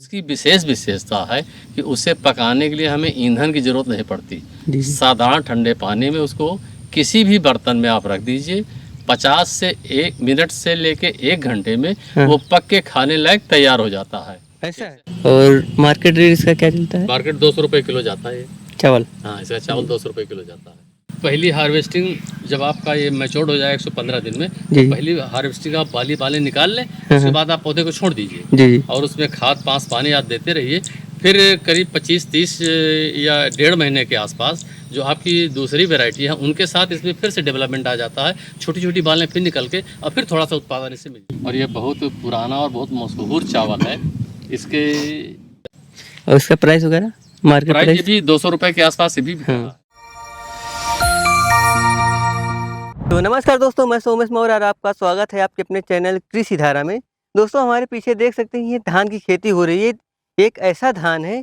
इसकी विशेष विशेषता है कि उसे पकाने के लिए हमें ईंधन की ज़रूरत नहीं पड़ती। साधारण ठंडे पानी में उसको किसी भी बर्तन में आप रख दीजिए, 50 से 1 मिनट से लेके 1 घंटे में वो पक के खाने लायक तैयार हो जाता है। ऐसा है। और मार्केट रेट इसका क्या चलता है? मार्केट 200 रुपये किलो जाता है चावल। हाँ, इसका चावल 200 रुपये किलो जाता है। पहली हार्वेस्टिंग जब आपका ये मैच्योर्ड हो जाए 115 दिन में, तो पहली हार्वेस्टिंग आप बाली निकाल लें, उसके बाद आप पौधे को छोड़ दीजिए और उसमें खाद पानी आप देते रहिए। फिर करीब 25-30 या 1.5 महीने के आसपास जो आपकी दूसरी वैरायटी है उनके साथ इसमें फिर से डेवलपमेंट आ जाता है, छोटी छोटी बालें फिर निकल के और फिर थोड़ा सा उत्पादन इससे मिलता है। और ये बहुत पुराना और बहुत मशहूर चावल है। इसके और इसका प्राइस वगैरह मार्केट प्राइस भी 200 रुपये के आसपास भी तो नमस्कार दोस्तों, मैं सोमेश मौर्य और आपका स्वागत है आपके अपने चैनल कृषि धारा में। दोस्तों, हमारे पीछे देख सकते हैं ये धान की खेती हो रही है। एक ऐसा धान है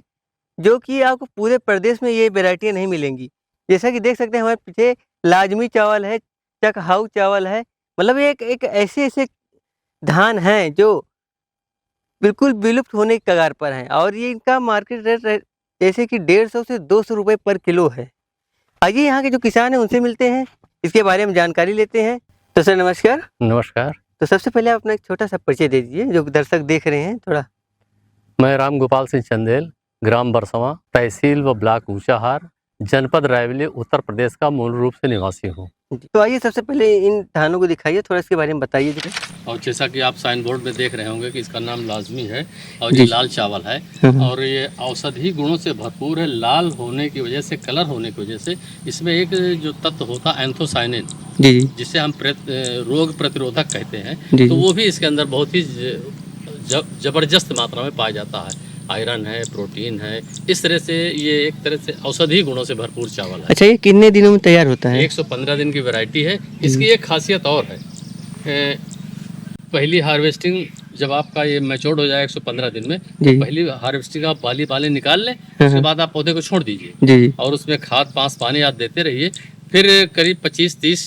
जो कि आपको पूरे प्रदेश में ये वैरायटियाँ नहीं मिलेंगी। जैसा कि देख सकते हैं हमारे पीछे लाजमी चावल है, चकहाऊ चावल है, मतलब एक ऐसे धान हैं जो बिल्कुल विलुप्त होने के कगार पर हैं। और ये इनका मार्केट रेट जैसे कि 150 से 200 रुपये पर किलो है। आइए यहाँ के जो किसान हैं उनसे मिलते हैं, इसके बारे में जानकारी लेते हैं। तो सर नमस्कार। नमस्कार। तो सबसे पहले आप अपना एक छोटा सा परिचय दे दीजिए जो दर्शक देख रहे हैं थोड़ा। मैं राम गोपाल सिंह चंदेल, ग्राम बरसवा, तहसील व ब्लॉक ऊंचाहार, जनपद रायबरेली, उत्तर प्रदेश का मूल रूप से निवासी हूँ। तो आइए सबसे पहले इन धानों को दिखाइए, थोड़ा इसके बारे में बताइए जरा। और जैसा कि आप साइन बोर्ड में देख रहे होंगे कि इसका नाम लाजमी है और ये लाल चावल है और ये औषधि गुणों से भरपूर है। लाल होने की वजह से, कलर होने की वजह से इसमें एक जो तत्व होता है एंथोसाइनिन, जिसे हम रोग प्रतिरोधक कहते हैं, तो वो भी इसके अंदर बहुत ही जबरदस्त मात्रा में पाया जाता है। आयरन है, प्रोटीन है, इस तरह से ये एक तरह से औषधि गुणों से भरपूर चावल है। अच्छा, ये कितने दिनों में तैयार होता है? 115 दिन की वैरायटी है। इसकी एक खासियत और है, पहली हार्वेस्टिंग जब आपका ये मैच्योर्ड हो जाए 115 दिन में, तो पहली हार्वेस्टिंग आप बाली निकाल लें, उसके बाद आप पौधे को छोड़ दीजिए और उसमें खाद पानी आप देते रहिए। फिर करीब 25-30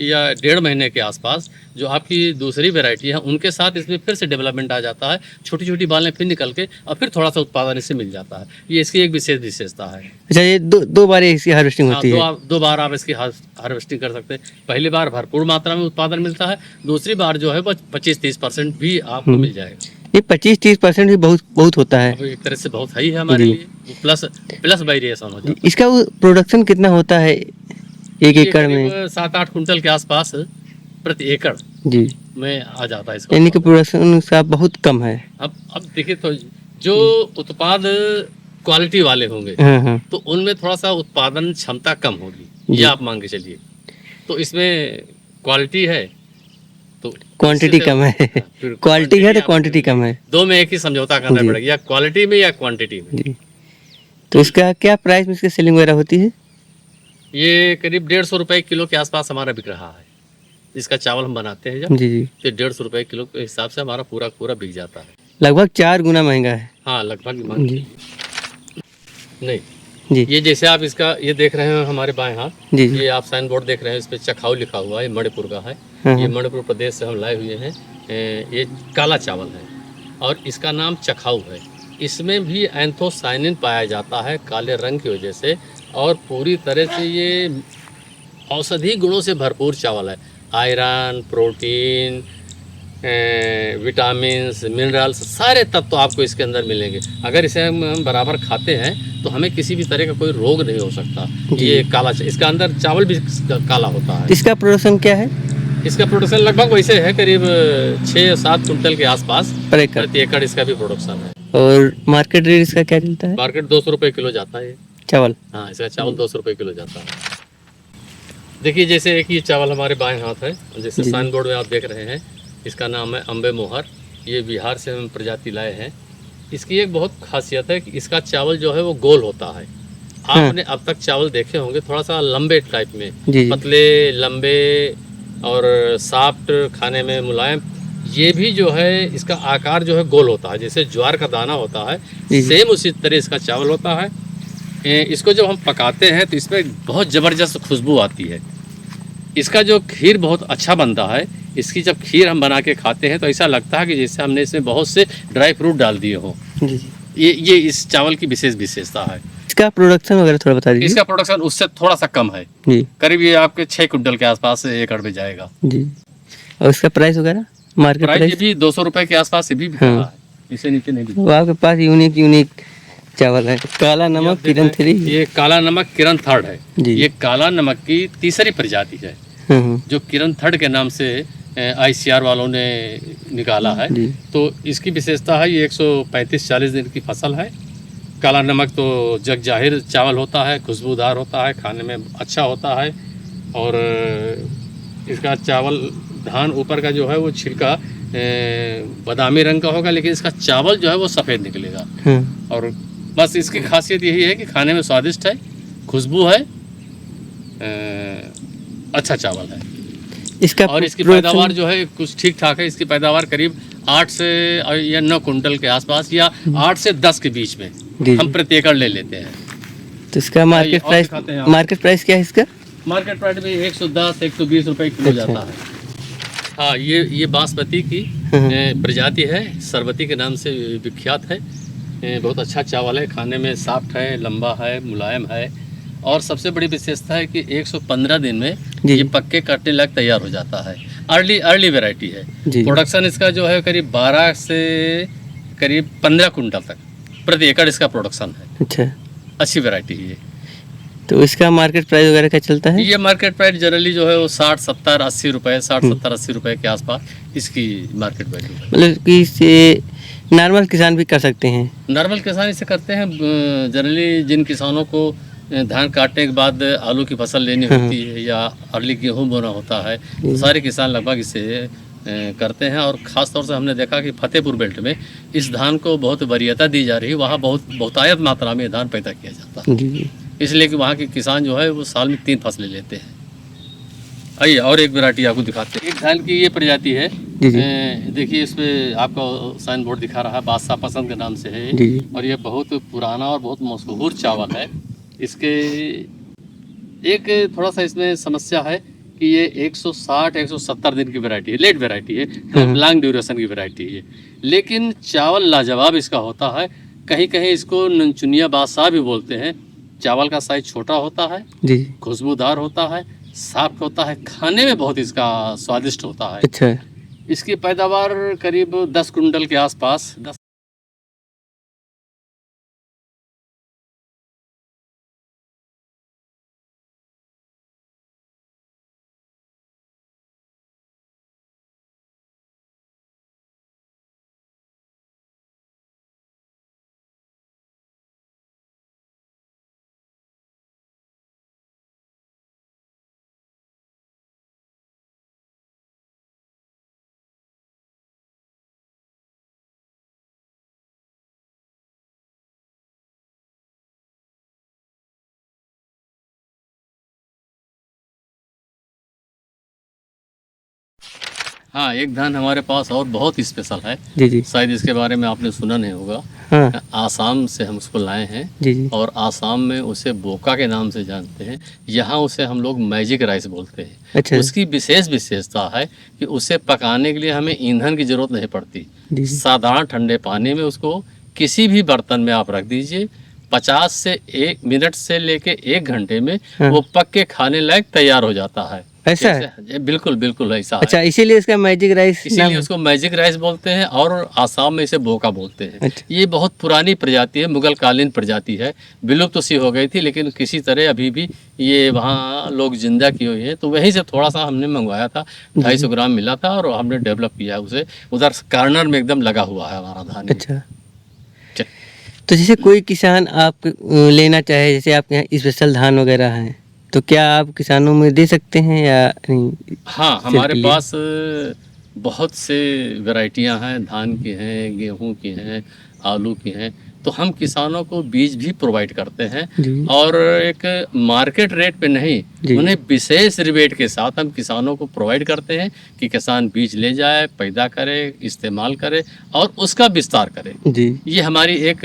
या 1.5 महीने के आसपास जो आपकी दूसरी वैरायटी है उनके साथ इसमें फिर से डेवलपमेंट आ जाता है, छोटी छोटी बालें फिर निकल के और फिर थोड़ा सा उत्पादन इससे मिल जाता है। ये इसकी एक विशेष विशेषता है। अच्छा, ये दो बार इसकी हार्वेस्टिंग होती है? दो बार आप इसकी हार्वेस्टिंग कर सकते हैं। पहली बार भरपूर मात्रा में उत्पादन मिलता है, दूसरी बार जो है वो 25-30% भी आपको मिल जाएगा। ये 25-30% भी बहुत होता है। एक तरह से बहुत ही है हमारे लिए, प्लस वेरिएशन हो जाता है। इसका प्रोडक्शन कितना होता है एक एकड़ में? 7-8 कुंटल के आसपास प्रति एकड़ में आ जाता है इसका। यानी कि प्रोडक्शन इसका बहुत कम है। अब देखिए, तो जो उत्पाद क्वालिटी वाले होंगे तो उनमें थोड़ा सा उत्पादन क्षमता कम होगी, ये आप मान के चलिए। तो इसमें क्वालिटी है तो क्वांटिटी कम है। क्वालिटी है तो क्वांटिटी कम है, दो में एक ही समझौता करना पड़ेगा, या क्वालिटी में या क्वांटिटी में। तो इसका क्या प्राइस में इसकी सेलिंग वगैरह होती है? ये करीब 150 रुपये किलो के आसपास हमारा बिक रहा है। इसका चावल हम बनाते हैं जब, तो 150 रुपये किलो के हिसाब से हमारा पूरा बिक जाता है। लगभग 4 गुना महंगा है। हाँ, लगभग नहीं जी। ये जैसे आप इसका ये देख रहे हैं हमारे बाएं हाथ, ये आप साइन बोर्ड देख रहे हैं, इस पे चकहाऊ लिखा हुआ है, मणिपुर का है। ये मणिपुर प्रदेश से हम लाए हुए हैं। ये काला चावल है और इसका नाम चकहाऊ है। इसमें भी एंथोसाइनिन पाया जाता है काले रंग की वजह से, और पूरी तरह से ये औषधि गुणों से भरपूर चावल है। आयरन, प्रोटीन, विटामिन्स, मिनरल्स, सारे तत्व आपको इसके अंदर मिलेंगे। अगर इसे हम बराबर खाते हैं तो हमें किसी भी तरह का कोई रोग नहीं हो सकता। ये काला, इसका अंदर चावल भी काला होता है। इसका प्रोडक्शन क्या है? इसका प्रोडक्शन लगभग वैसे है, करीब 6-7 कुंटल के आसपास प्रति एकड़ इसका भी प्रोडक्शन है। और मार्केट रेट इसका क्या चलता है? मार्केट 200 रुपये किलो जाता है चावल। हाँ, इसका चावल 200 रुपये किलो जाता है। देखिए, जैसे एक ये चावल हमारे बाएं हाथ है, जैसे साइन बोर्ड में आप देख रहे हैं, इसका नाम है अम्बे मोहर। ये बिहार से हम प्रजाति लाए हैं। इसकी एक बहुत खासियत है कि इसका चावल जो है वो गोल होता है। आपने अब तक चावल देखे होंगे थोड़ा सा लंबे टाइप में, पतले लंबे और सॉफ्ट, खाने में मुलायम। ये भी जो है इसका आकार जो है गोल होता है, जैसे ज्वार का दाना होता है, सेम उसी तरह इसका चावल होता है। इसको जब हम पकाते हैं तो इसमें बहुत ज़बरदस्त खुशबू आती है। इसका जो खीर बहुत अच्छा बनता है। इसकी जब खीर हम बना के खाते हैं तो ऐसा लगता है कि जैसे हमने इसमें बहुत से ड्राई फ्रूट डाल दिए हों। जी। ये इस चावल की विशेष विशेषता है। इसका प्रोडक्शन वगैरह थोड़ा बता दीजिए। इसका प्रोडक्शन उससे थोड़ा सा कम है जी। करीब ये आपके 6 कुंटल के आसपास एकड़ में जाएगा जी। और इसका प्राइस वगैरह मार्केट प्राइस प्राइस? ये भी 200 रुपए के आसपास से भी बिक रहा है, इससे नीचे नहीं बिकता। तो आपके पास यूनिक चावल है। काला नमक किरण 3। ये काला नमक किरण 3 है जी। ये काला नमक की तीसरी प्रजाति है जो किरण 3 के नाम से ICR वालों ने निकाला है। जी। तो इसकी विशेषता है ये 135-40 दिन की फसल है। काला नमक तो जग जाहिर चावल होता है, खुशबूदार होता है, खाने में अच्छा होता है। और इसका चावल धान ऊपर का जो है वो छिलका बादामी रंग का होगा, लेकिन इसका चावल जो है वो सफ़ेद निकलेगा। और बस इसकी खासियत यही है कि खाने में स्वादिष्ट है, खुशबू है, अच्छा चावल है। इसका और इसकी पैदावार जो है कुछ ठीक ठाक है। इसकी पैदावार करीब 8 से या 9 कुंटल के आसपास या 8 से 10 के बीच में हम प्रति एकड़ ले लेते हैं। तो इसका मार्केट प्राइस क्या है इसका? मार्केट प्राइस भी 110-120 रुपए किलो जाता है। हाँ, ये बासमती की प्रजाति है, सरबती के नाम से विख्यात है। बहुत अच्छा चावल है, खाने में सॉफ्ट है, लंबा है, मुलायम है। और सबसे बड़ी विशेषता है कि 115 दिन में ये पक्के कटने लायक तैयार हो जाता है। अर्ली वैरायटी है। प्रोडक्शन इसका जो है करीब 12 से करीब 15 कुंटल तक प्रति एकड़ इसका प्रोडक्शन है। अच्छा, अच्छी वैरायटी है ये। तो इसका मार्केट प्राइस वगैरह क्या चलता है? ये मार्केट प्राइस जनरली जो है वो 60-70-80 रुपए, 60-70-80 रुपए के आसपास इसकी मार्केट वैल्यू है। मतलब कि इसे नॉर्मल किसान भी कर सकते हैं? नॉर्मल किसान इसे करते हैं। जनरली जिन किसानों को धान काटने के बाद आलू की फसल लेनी होती है या अर्ली गेहूँ बोना होता है, तो सारे किसान लगभग इसे करते हैं। और ख़ास तौर से हमने देखा कि फतेहपुर बेल्ट में इस धान को बहुत वरीयता दी जा रही है। वहाँ बहुतायत मात्रा में धान पैदा किया जाता है, इसलिए कि वहाँ के किसान जो है वो साल में 3 फसलें लेते हैं। आइए और एक वैरायटी आपको दिखाते हैं। एक धान की ये प्रजाति है, देखिए इस पे आपको साइन बोर्ड दिखा रहा है, बादशाह पसंद के नाम से है। और ये बहुत पुराना और बहुत मशहूर चावल है। इसके एक थोड़ा सा इसमें समस्या है कि ये 160-170 दिन की वैरायटी है, लेट वैरायटी है, लॉन्ग ड्यूरेशन की वैरायटी है। लेकिन चावल लाजवाब इसका होता है। कहीं कहीं इसको ननचुनिया बादशाह भी बोलते हैं। चावल का साइज छोटा होता है, खुशबूदार होता है, सॉफ्ट होता है, खाने में बहुत इसका स्वादिष्ट होता है। अच्छा। इसकी पैदावार करीब 10 कुंटल के आसपास। हाँ, एक धान हमारे पास और बहुत स्पेशल है। शायद इसके बारे में आपने सुना नहीं होगा। आसाम से हम उसको लाए हैं। और आसाम में उसे बोका के नाम से जानते हैं। यहाँ उसे हम लोग मैजिक राइस बोलते हैं। अच्छा। उसकी विशेष विशेषता है कि उसे पकाने के लिए हमें ईंधन की जरूरत नहीं पड़ती। साधारण ठंडे पानी में उसको किसी भी बर्तन में आप रख दीजिए, 50 से 1 मिनट से लेके 1 घंटे में वो पक के खाने लायक तैयार हो जाता है। ऐसा है? बिल्कुल बिल्कुल ऐसा है। अच्छा, इसीलिए इसका मैजिक राइस, इसीलिए उसको मैजिक राइस बोलते हैं और आसाम में इसे बोका बोलते हैं। अच्छा। ये बहुत पुरानी प्रजाति है, मुगल कालीन प्रजाति है, विलुप्त सी हो गई थी, लेकिन किसी तरह अभी भी ये वहाँ लोग जिंदा की हुई है। तो वहीं से थोड़ा सा हमने मंगवाया था, 250 ग्राम मिला था और हमने डेवलप किया उसे। उधर कार्नर में एकदम लगा हुआ है हमारा धान। अच्छा। तो जैसे कोई किसान आप लेना चाहे, जैसे आपके यहाँ स्पेशल धान वगैरह हैं, तो क्या आप किसानों में दे सकते हैं या नहीं? हाँ, हमारे पास बहुत से वैरायटियां हैं, धान की हैं, गेहूं की हैं, आलू की हैं। तो हम किसानों को बीज भी प्रोवाइड करते हैं और एक मार्केट रेट पे नहीं, उन्हें विशेष रिबेट के साथ हम किसानों को प्रोवाइड करते हैं कि किसान बीज ले जाए, पैदा करे, इस्तेमाल करे और उसका विस्तार करे। ये हमारी एक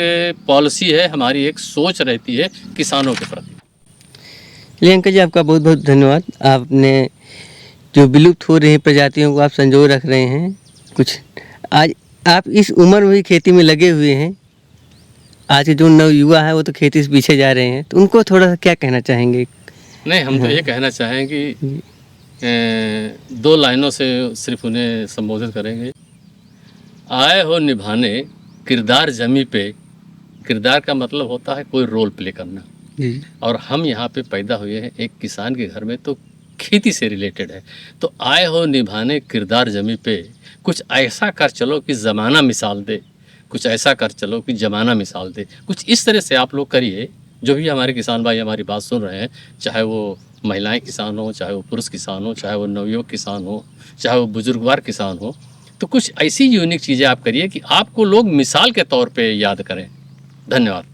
पॉलिसी है, हमारी एक सोच रहती है किसानों के प्रति। चलिए अंकल जी, आपका बहुत बहुत धन्यवाद। आपने जो विलुप्त हो रही प्रजातियों को आप संजोए रख रहे हैं। कुछ आज आप इस उम्र में भी खेती में लगे हुए हैं। आज के जो नवयुवा है वो तो खेती से पीछे जा रहे हैं, तो उनको थोड़ा सा क्या कहना चाहेंगे? नहीं, हम तो ये कहना चाहेंगे कि 2 लाइनों से सिर्फ उन्हें संबोधित करेंगे। आए हो निभाने किरदार जमी पे। किरदार का मतलब होता है कोई रोल प्ले करना, जी। और हम यहाँ पे पैदा हुए हैं एक किसान के घर में, तो खेती से रिलेटेड है। तो आए हो निभाने किरदार जमी पे, कुछ ऐसा कर चलो कि ज़माना मिसाल दे, कुछ ऐसा कर चलो कि ज़माना मिसाल दे। कुछ इस तरह से आप लोग करिए। जो भी हमारे किसान भाई हमारी बात सुन रहे हैं, चाहे वो महिलाएं किसान हो, चाहे वो पुरुष किसान हो, चाहे वो नवयुवक किसान हो, चाहे वो बुजुर्गवार किसान हो, तो कुछ ऐसी यूनिक चीज़ें आप करिए कि आपको लोग मिसाल के तौर पे याद करें। धन्यवाद।